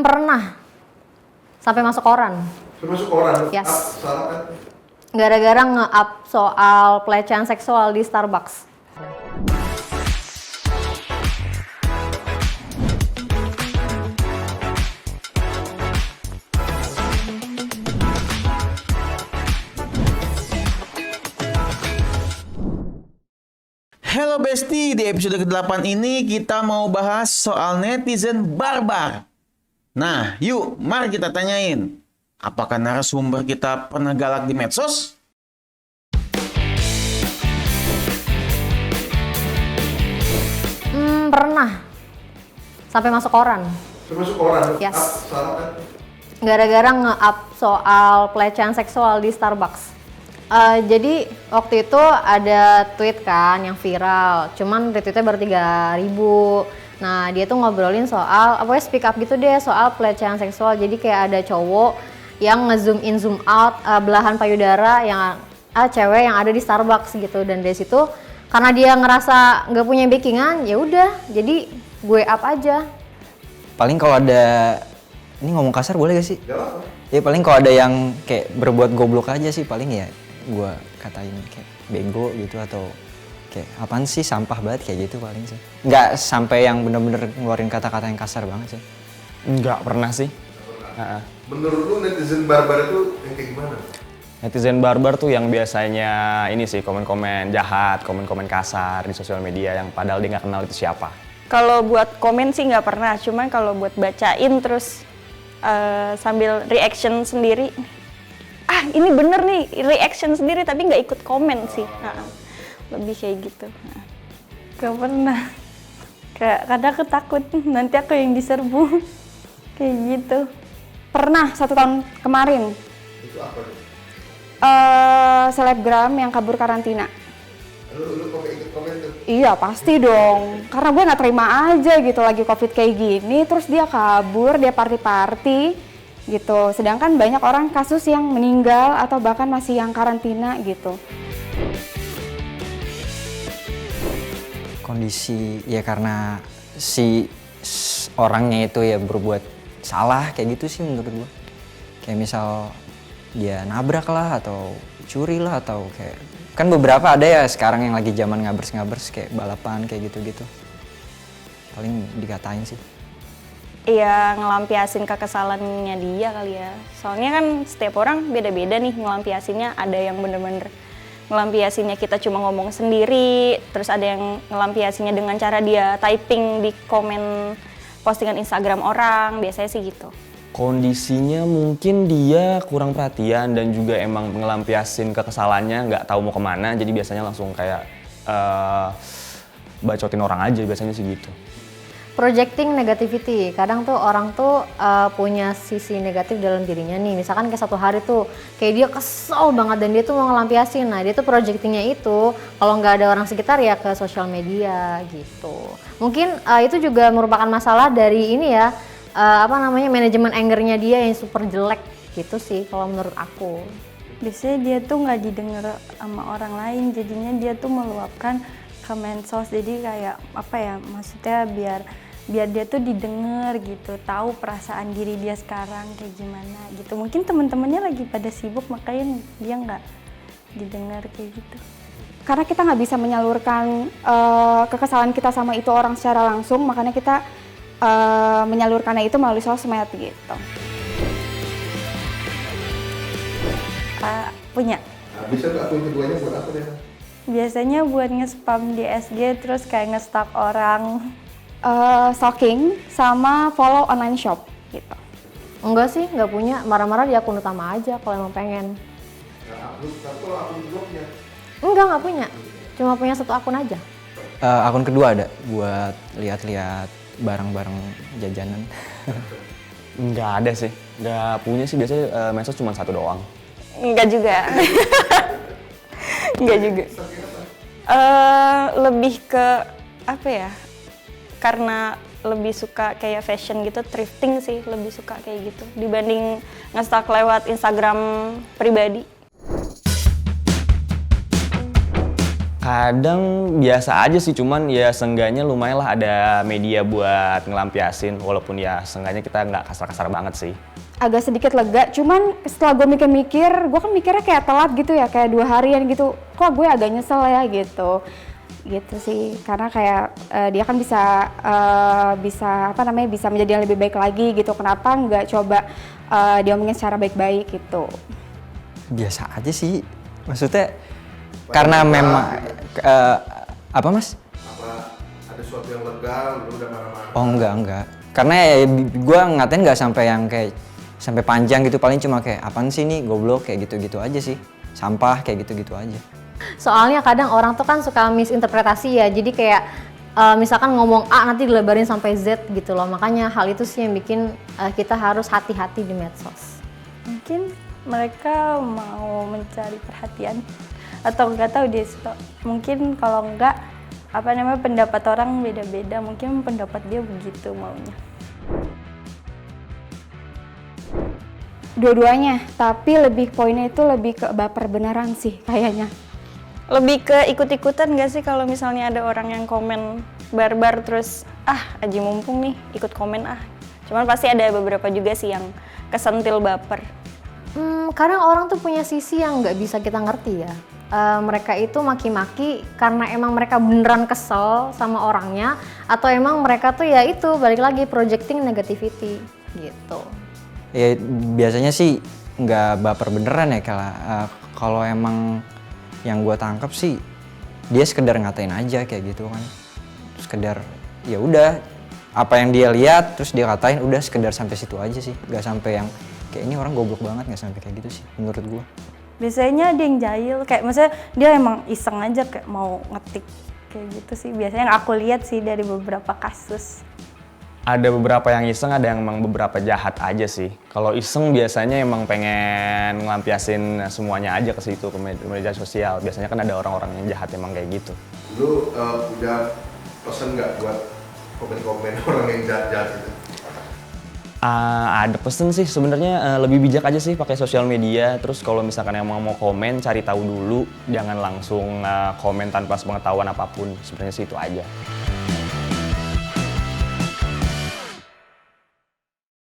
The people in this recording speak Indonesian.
Pernah. Sampai masuk koran. Termasuk koran? Yes. Salah kan? Gara-gara nge-up soal pelecehan seksual di Starbucks. Halo Besti, di episode ke-8 ini kita mau bahas soal netizen barbar. Nah, yuk, mari kita tanyain. Apakah narasumber kita pernah galak di medsos? Pernah. Sampai masuk koran. Termasuk koran? Yes. Salah kan? Gara-gara nge-up soal pelecehan seksual di Starbucks. Jadi waktu itu ada tweet kan yang viral, cuman retweetnya baru 3.000. Nah dia tuh ngobrolin soal, speak up gitu deh soal pelecehan seksual. Jadi kayak ada cowok yang nge-zoom in zoom out belahan payudara yang cewek yang ada di Starbucks gitu. Dan dari situ karena dia ngerasa nggak punya backingan, ya udah jadi gue up aja. Paling kalau ada, ini ngomong kasar boleh gak sih? Gak apa. Ya paling kalau ada yang kayak berbuat goblok aja sih paling ya gue katain kayak bego gitu atau kayak apaan sih sampah banget kayak gitu paling sih. Nggak sampai yang bener-bener ngeluarin kata-kata yang kasar banget sih. Nggak pernah sih. Menurut lu netizen barbar itu yang kayak gimana? Netizen barbar tuh yang biasanya ini sih komen-komen jahat, komen-komen kasar di sosial media yang padahal dia nggak kenal itu siapa. Kalau buat komen sih nggak pernah, cuman kalau buat bacain terus sambil reaction sendiri, ini bener nih, reaction sendiri tapi nggak ikut komen sih. Lebih kayak gitu. Gak pernah. Kadang aku takut nanti aku yang diserbu. Kayak gitu. Pernah 1 tahun kemarin. Itu apa nih? Selebgram yang kabur karantina. Lu ikut komen tuh? Iya pasti dong, karena gue nggak terima aja gitu lagi covid kayak gini, terus dia kabur, dia party gitu. Sedangkan banyak orang kasus yang meninggal atau bahkan masih yang karantina gitu. Kondisi ya karena si orangnya itu ya berbuat salah kayak gitu sih menurut gue. Kayak misal dia nabrak lah atau curi lah atau kayak kan beberapa ada ya sekarang yang lagi zaman ngabers kayak balapan kayak gitu-gitu. Paling dikatain sih. Iya, ngelampiasin kekesalannya dia kali ya. Soalnya kan setiap orang beda-beda nih ngelampiasinnya. Ada yang bener-bener ngelampiasinnya kita cuma ngomong sendiri, terus ada yang ngelampiasinnya dengan cara dia typing di komen postingan Instagram orang, biasanya sih gitu. Kondisinya mungkin dia kurang perhatian dan juga emang ngelampiasin kekesalannya, nggak tahu mau kemana, jadi biasanya langsung kayak bacotin orang aja, biasanya sih gitu. Projecting negativity, kadang tuh orang tuh punya sisi negatif dalam dirinya nih. Misalkan kayak satu hari tuh kayak dia kesel banget dan dia tuh mau ngelampiasin. Nah dia tuh projectingnya itu kalau nggak ada orang sekitar ya ke sosial media gitu. Mungkin itu juga merupakan masalah dari ini ya, manajemen angernya dia yang super jelek gitu sih kalau menurut aku. Biasanya dia tuh nggak didengar sama orang lain, jadinya dia tuh meluapkan ke medsos. Jadi kayak maksudnya biar dia tuh didengar gitu, tahu perasaan diri dia sekarang kayak gimana gitu. Mungkin teman-temannya lagi pada sibuk makanya dia nggak didengar kayak gitu. Karena kita nggak bisa menyalurkan kekesalan kita sama itu orang secara langsung, makanya kita menyalurkannya itu melalui sosmed gitu. Punya. Nah, bisa nggak akun keduanya buat apa deh? Biasanya buat nge-spam di SG terus kayak nge-stalk orang. Stalking sama follow online shop gitu. Enggak sih, nggak punya. Marah-marah di akun utama aja kalau emang pengen. Nah, kalau akun blognya? Nggak punya. Cuma punya 1 akun aja. Akun kedua ada buat lihat-lihat barang-barang jajanan. Nggak ada sih, nggak punya sih, biasanya medsos cuma 1 doang. Enggak juga. Enggak juga. Lebih ke apa ya? Karena lebih suka kayak fashion gitu, thrifting sih, lebih suka kayak gitu dibanding nge-stalk lewat Instagram pribadi. Kadang biasa aja sih, cuman ya seenggaknya lumayan lah ada media buat ngelampiasin, walaupun ya seenggaknya kita nggak kasar-kasar banget sih. Agak sedikit lega, cuman setelah gue mikir-mikir, gue kan mikirnya kayak telat gitu ya, kayak 2 harian gitu, kok gue agak nyesel ya gitu sih, karena kayak dia kan bisa apa namanya, bisa menjadi yang lebih baik lagi gitu, kenapa nggak coba diomongin secara baik-baik gitu. Biasa aja sih, maksudnya karena memang apa mas? Apa ada sesuatu yang lega, lu udah marah-marah? Oh enggak, karena ya gue ngatain nggak sampai yang kayak sampai panjang gitu, paling cuma kayak apaan sih nih goblok kayak gitu-gitu aja sih, sampah kayak gitu-gitu aja. Soalnya kadang orang tuh kan suka misinterpretasi ya, jadi kayak misalkan ngomong A nanti dilebarin sampai Z gitu loh, makanya hal itu sih yang bikin kita harus hati-hati di medsos. Mungkin mereka mau mencari perhatian atau nggak tahu dia suka. Mungkin kalau nggak apa namanya, pendapat orang beda-beda, mungkin pendapat dia begitu maunya. Dua-duanya, tapi poinnya itu lebih ke baper beneran sih kayaknya. Lebih ke ikut-ikutan gak sih kalau misalnya ada orang yang komen barbar terus aji mumpung nih ikut komen Cuman pasti ada beberapa juga sih yang kesentil baper. Kadang orang tuh punya sisi yang nggak bisa kita ngerti ya. Mereka itu maki-maki karena emang mereka beneran kesel sama orangnya, atau emang mereka tuh ya itu balik lagi projecting negativity gitu. Ya biasanya sih nggak baper beneran ya, kalau emang yang gue tangkap sih dia sekedar ngatain aja kayak gitu kan, sekedar ya udah apa yang dia lihat terus dia katain, udah sekedar sampai situ aja sih, nggak sampai yang kayak ini orang goblok banget, nggak sampai kayak gitu sih menurut gue. Biasanya dia yang jahil, kayak maksudnya dia emang iseng aja kayak mau ngetik kayak gitu sih. Biasanya yang aku lihat sih dari beberapa kasus. Ada beberapa yang iseng, ada yang emang beberapa jahat aja sih. Kalau iseng biasanya emang pengen ngelampiasin semuanya aja ke situ, ke media sosial. Biasanya kan ada orang-orang yang jahat emang kayak gitu. Lu udah pesen nggak buat komen-komen orang yang jahat-jahat itu? Ada pesen sih sebenarnya, lebih bijak aja sih pakai sosial media. Terus kalau misalkan emang mau komen, cari tahu dulu, jangan langsung komen tanpa sepengetahuan apapun. Sebenarnya sih itu aja.